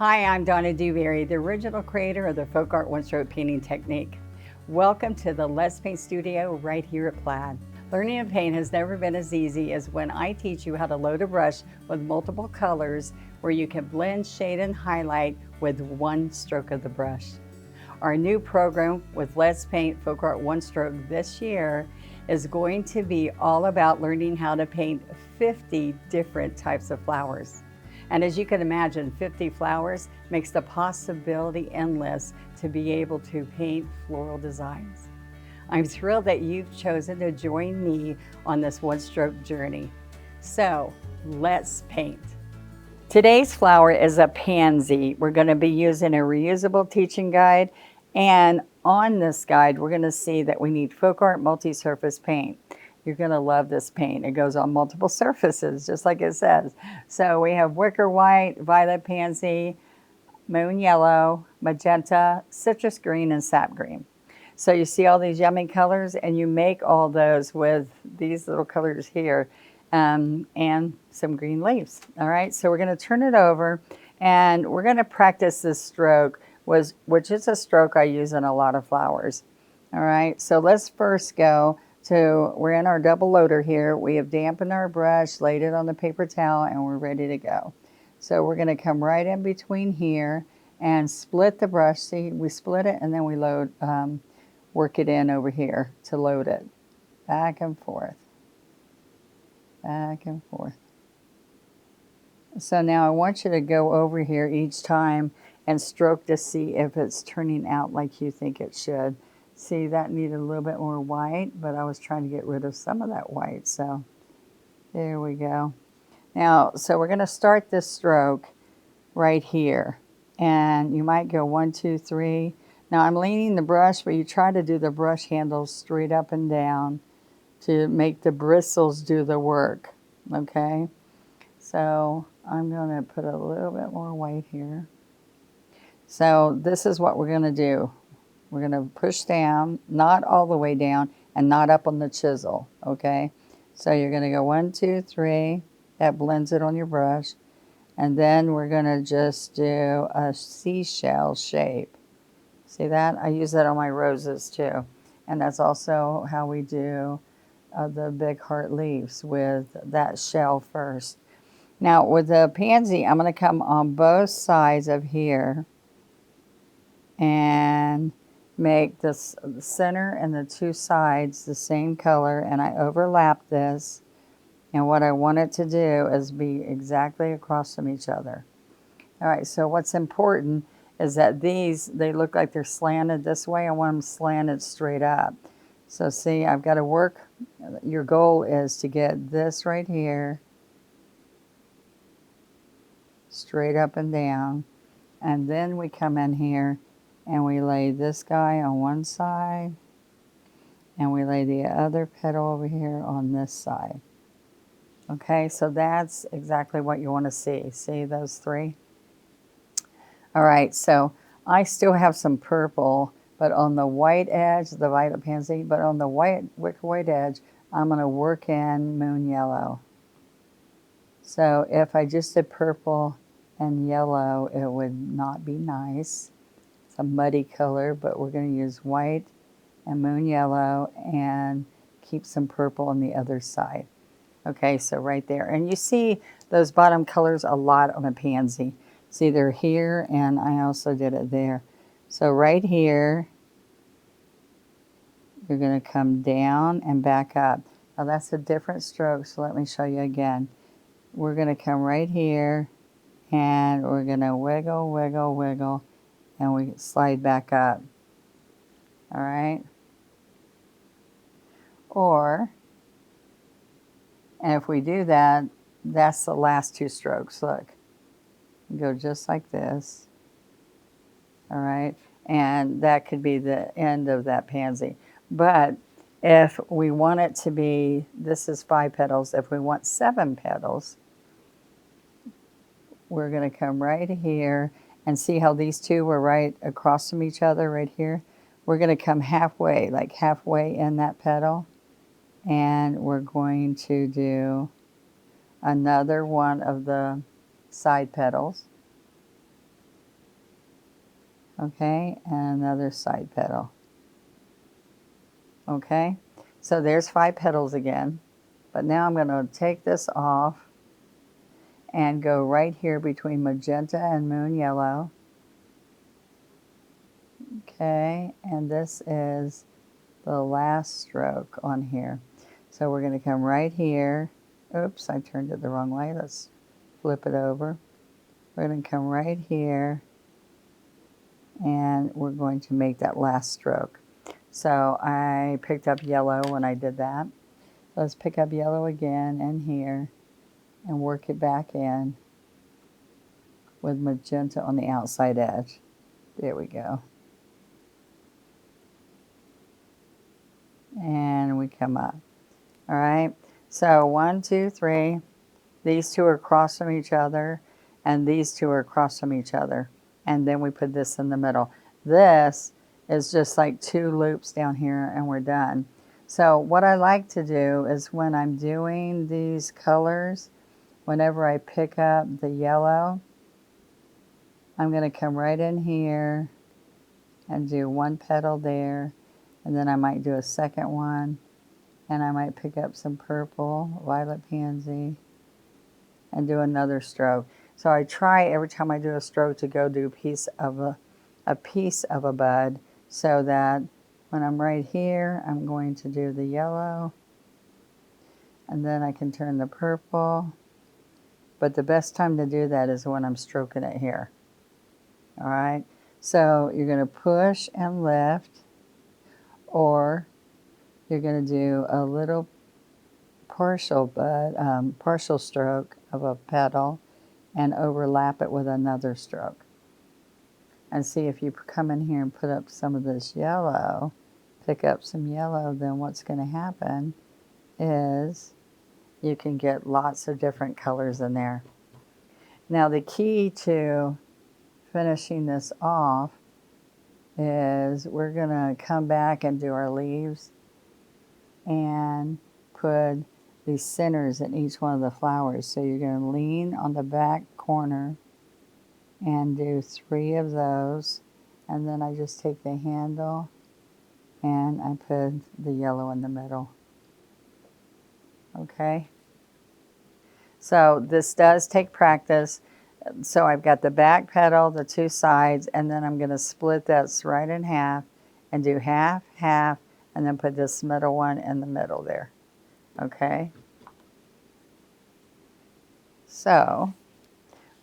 Hi, I'm Donna Dewberry, the original creator of the FolkArt one-stroke painting technique. Welcome to the Let's Paint Studio right here at Plaid. Learning to paint has never been as easy as when I teach you how to load a brush with multiple colors where you can blend, shade, and highlight with one stroke of the brush. Our new program with Let's Paint FolkArt One Stroke this year is going to be all about learning how to paint 50 different types of flowers. And as you can imagine, 50 flowers makes the possibility endless to be able to paint floral designs. I'm thrilled that you've chosen to join me on this one-stroke journey. So let's paint. Today's flower is a pansy. We're going to be using a reusable teaching guide, and on this guide we're going to see that we need FolkArt multi-surface paint. You're going to love this paint. It goes on multiple surfaces, just like it says. So we have wicker white, violet pansy, moon yellow, magenta, citrus green, and sap green. So you see all these yummy colors, and you make all those with these little colors here and some green leaves. All right, so we're going to turn it over, and we're going to practice this stroke, which is a stroke I use in a lot of flowers. All right, so let's first go to, we're in our double loader here. We have dampened our brush, laid it on the paper towel, and we're ready to go. So we're going to come right in between here and split the brush. See, we split it and then we load, work it in over here to load it. Back and forth. Back and forth. So now I want you to go over here each time and stroke to see if it's turning out like you think it should. See, that needed a little bit more white, but I was trying to get rid of some of that white, so there we go. Now, so we're going to start this stroke right here, and you might go 1, 2, 3. Now I'm leaning the brush, but you try to do the brush handles straight up and down to make the bristles do the work, okay? So I'm going to put a little bit more white here. So this is what we're going to do. We're going to push down, not all the way down, and not up on the chisel, okay? So you're going to go 1, 2, 3. That blends it on your brush. And then we're going to just do a seashell shape. See that? I use that on my roses too. And that's also how we do the big heart leaves, with that shell first. Now with the pansy, I'm going to come on both sides of here and make this the center and the two sides the same color, and I overlap this, and what I want it to do is be exactly across from each other. All right, so what's important is that these, they look like they're slanted this way. I want them slanted straight up. So see, I've got to work, your goal is to get this right here straight up and down, and then we come in here and we lay this guy on one side, and we lay the other petal over here on this side. Okay, so that's exactly what you want to see. See those three? All right, so I still have some purple, but on the white edge, the violet pansy, but on the white wicker white edge, I'm going to work in moon yellow. So if I just did purple and yellow, it would not be nice. It's a muddy color, but we're going to use white and moon yellow and keep some purple on the other side. Okay, so right there. And you see those bottom colors a lot on a pansy. See, they're here, and I also did it there. So right here, you're going to come down and back up. Now that's a different stroke, so let me show you again. We're going to come right here, and we're going to wiggle, wiggle, wiggle, and we slide back up. All right? Or, and if we do that, that's the last two strokes. Look, go just like this. All right? And that could be the end of that pansy. But if we want it to be, this is 5 petals. If we want 7 petals, we're going to come right here, and see how these two were right across from each other right here? We're going to come halfway, like halfway in that petal, and we're going to do another one of the side petals. Okay, and another side petal. Okay, so there's 5 petals again. But now I'm going to take this off and go right here between magenta and moon yellow. Okay, and this is the last stroke on here. So we're going to come right here. Oops, I turned it the wrong way. Let's flip it over. We're going to come right here and we're going to make that last stroke. So I picked up yellow when I did that. Let's pick up yellow again and here and work it back in with magenta on the outside edge. There we go. And we come up. All right, so 1, 2, 3. These two are across from each other, and these two are across from each other. And then we put this in the middle. This is just like 2 loops down here, and we're done. So what I like to do is when I'm doing these colors, whenever I pick up the yellow, I'm going to come right in here and do 1 petal there, and then I might do a second one, and I might pick up some purple, violet pansy, and do another stroke. So I try every time I do a stroke to go do a piece of a bud, so that when I'm right here, I'm going to do the yellow, and then I can turn the purple. But the best time to do that is when I'm stroking it here. All right, so you're going to push and lift, or you're going to do a little partial stroke of a petal and overlap it with another stroke. And see, if you come in here and put up some of this yellow, pick up some yellow, then what's going to happen is you can get lots of different colors in there. Now the key to finishing this off is we're going to come back and do our leaves and put these centers in each one of the flowers. So you're going to lean on the back corner and do 3 of those, and then I just take the handle and I put the yellow in the middle. Okay, so this does take practice. So I've got the back petal, the 2 sides, and then I'm going to split this right in half and do half, half, and then put this middle one in the middle there. Okay, so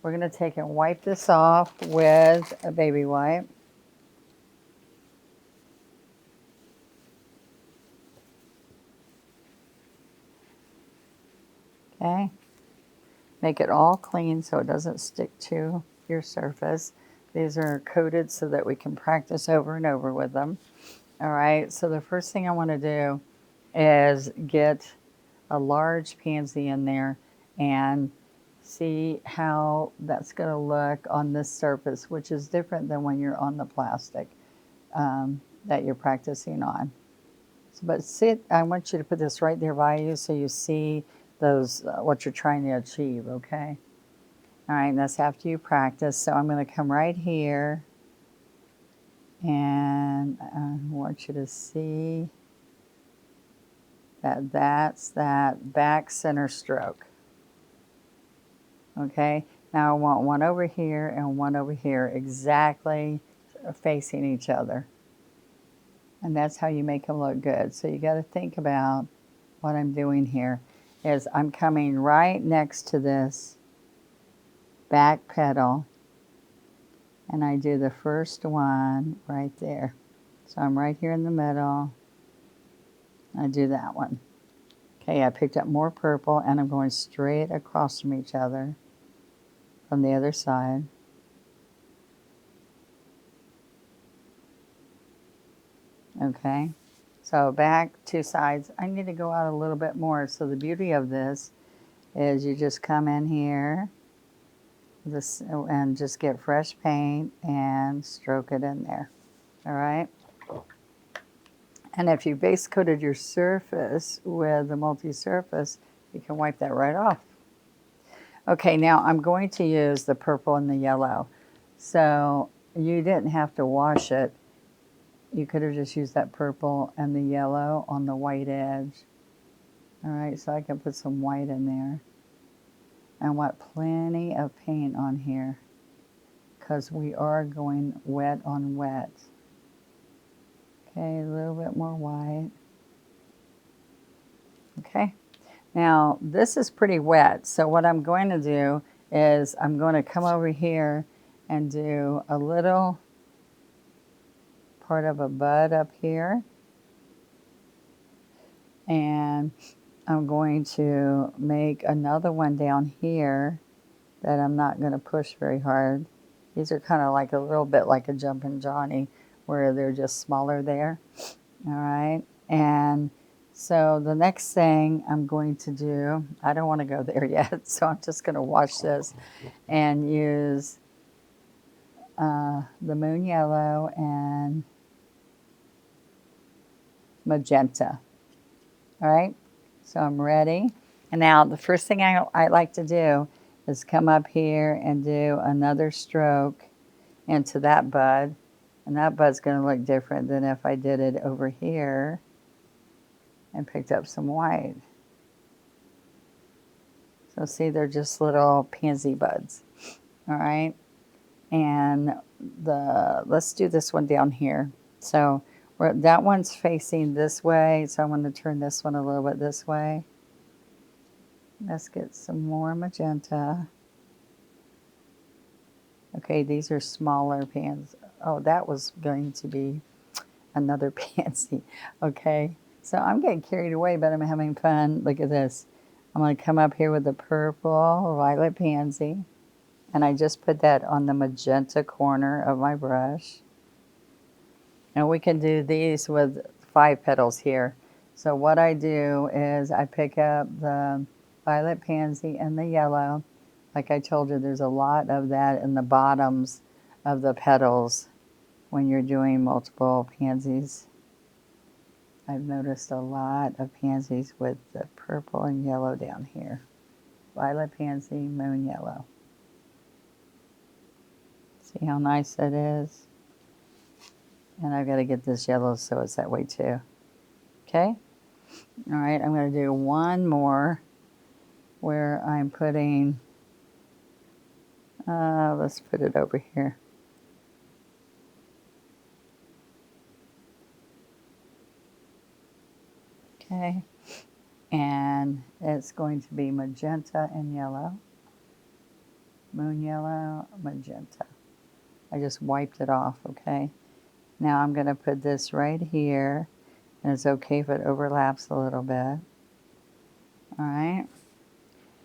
we're going to take and wipe this off with a baby wipe. Okay, make it all clean so it doesn't stick to your surface. These are coated so that we can practice over and over with them. All right, so the first thing I want to do is get a large pansy in there and see how that's going to look on this surface, which is different than when you're on the plastic that you're practicing on. So, but see, I want you to put this right there by you so you see those what you're trying to achieve, okay? All right, and that's after you practice. So I'm going to come right here, and I want you to see that that's that back center stroke. Okay, now I want one over here and one over here exactly facing each other. And that's how you make them look good. So you got to think about what I'm doing here is I'm coming right next to this back petal, and I do the first one right there. So I'm right here in the middle. I do that one. Okay, I picked up more purple, and I'm going straight across from each other from the other side. Okay, so back 2 sides. I need to go out a little bit more. So the beauty of this is you just come in here and just get fresh paint and stroke it in there. All right. And if you base coated your surface with the multi-surface, you can wipe that right off. Okay, now I'm going to use the purple and the yellow. So you didn't have to wash it. You could have just used that purple and the yellow on the white edge. All right, so I can put some white in there. I want plenty of paint on here because we are going wet on wet. Okay, a little bit more white. Okay, now this is pretty wet, so what I'm going to do is I'm going to come over here and do a little part of a bud up here. And I'm going to make another one down here that I'm not going to push very hard. These are kind of like a little bit like a Jumpin' Johnny, where they're just smaller there. All right, and so the next thing I'm going to do, I don't want to go there yet, so I'm just going to wash this and use the Moon Yellow and Magenta. All right, so I'm ready. And now the first thing I like to do is come up here and do another stroke into that bud. And that bud's going to look different than if I did it over here and picked up some white. So see, they're just little pansy buds. All right, and let's do this one down here. So that one's facing this way, so I'm going to turn this one a little bit this way. Let's get some more magenta. Okay, these are smaller pans. Oh, that was going to be another pansy. Okay, so I'm getting carried away, but I'm having fun. Look at this. I'm going to come up here with the purple violet pansy, and I just put that on the magenta corner of my brush. And we can do these with 5 petals here. So what I do is I pick up the violet pansy and the yellow. Like I told you, there's a lot of that in the bottoms of the petals when you're doing multiple pansies. I've noticed a lot of pansies with the purple and yellow down here. Violet pansy, moon yellow. See how nice that is? And I've got to get this yellow so it's that way too. Okay? All right, I'm going to do one more where I'm putting, let's put it over here. Okay, and it's going to be magenta and yellow. Moon yellow, magenta. I just wiped it off, okay? Now I'm going to put this right here, and it's okay if it overlaps a little bit. All right,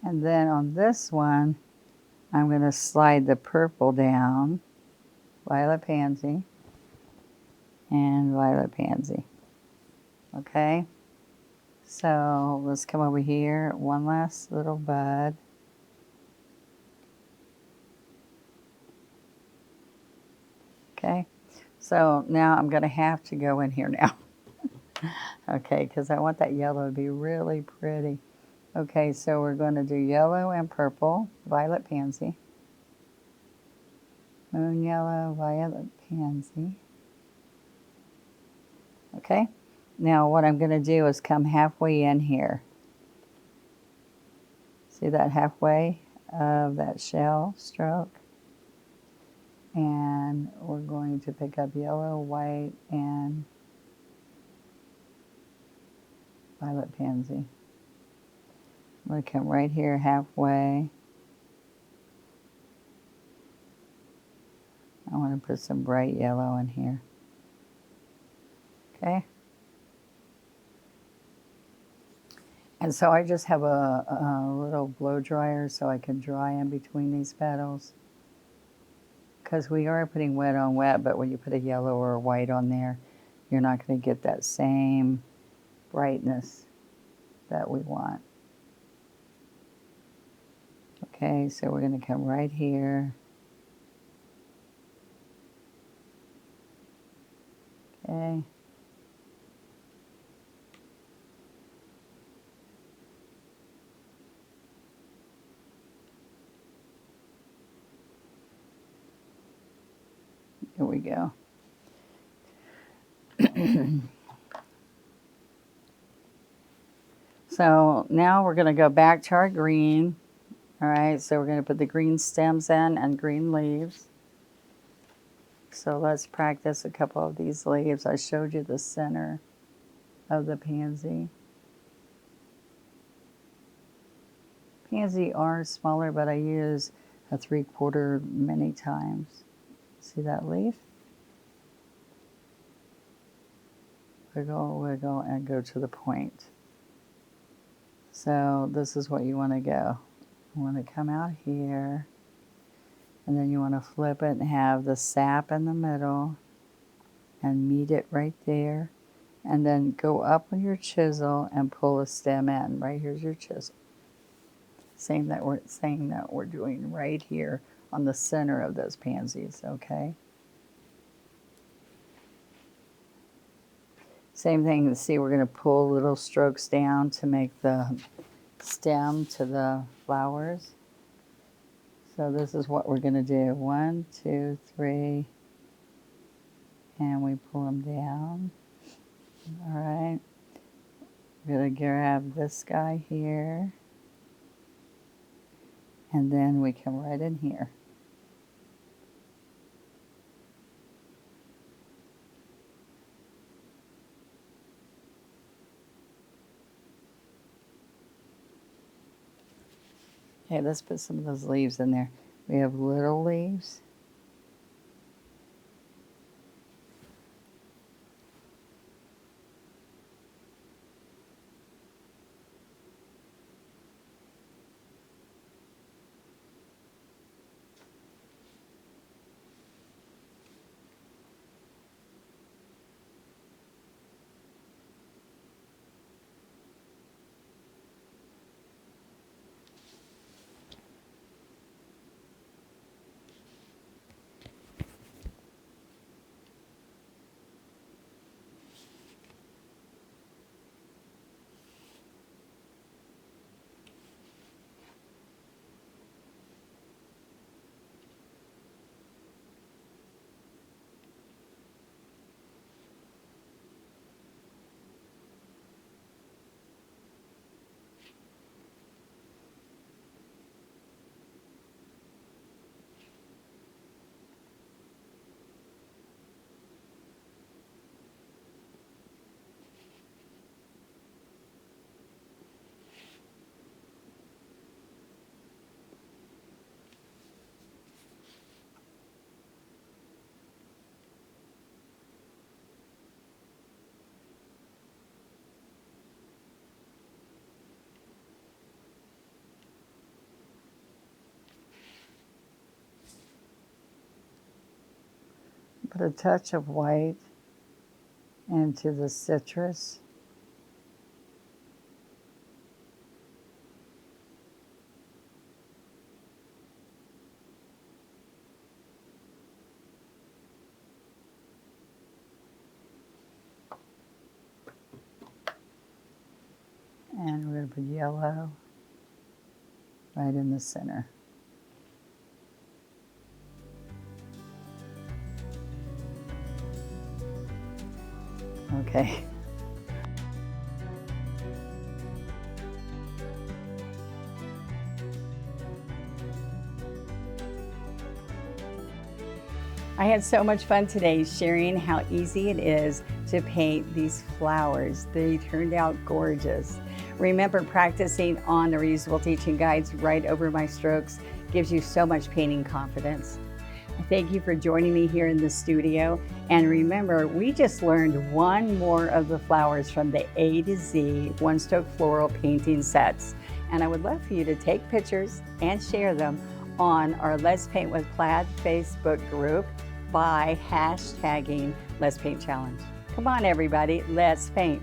and then on this one, I'm going to slide the purple down, violet pansy, and violet pansy. Okay, so let's come over here, one last little bud. Okay, so now I'm going to have to go in here now. Okay, because I want that yellow to be really pretty. Okay, so we're going to do yellow and purple, violet pansy. Moon yellow, violet pansy. Okay, now what I'm going to do is come halfway in here. See that halfway of that shell stroke? And we're going to pick up yellow, white, and violet pansy. I'm going to come right here halfway. I want to put some bright yellow in here. Okay. And so I just have a little blow dryer so I can dry in between these petals. Because we are putting wet on wet, but when you put a yellow or a white on there, you're not going to get that same brightness that we want. Okay, so we're going to come right here. Okay. Here we go. So now we're going to go back to our green. All right, so we're going to put the green stems in and green leaves. So let's practice a couple of these leaves. I showed you the center of the pansy. Pansy are smaller, but I use a 3/4 many times. See that leaf? Wiggle, wiggle, and go to the point. So this is what you want to go. You want to come out here, and then you want to flip it and have the sap in the middle and meet it right there. And then go up with your chisel and pull a stem in. Right here's your chisel. Same that we're doing right here on the center of those pansies, okay? Same thing, see, we're going to pull little strokes down to make the stem to the flowers. So this is what we're going to do. 1, 2, 3, and we pull them down. All right. We're going to grab this guy here, and then we come right in here. Okay, let's put some of those leaves in there. We have little leaves. Put a touch of white into the citrus. And we're going to put yellow right in the center. Okay. I had so much fun today sharing how easy it is to paint these flowers. They turned out gorgeous. Remember, practicing on the reusable teaching guides right over my strokes gives you so much painting confidence. Thank you for joining me here in the studio. And remember, we just learned one more of the flowers from the A to Z one-stroke floral painting sets. And I would love for you to take pictures and share them on our Let's Paint with Plaid Facebook group by hashtagging Let's Paint Challenge. Come on, everybody, let's paint.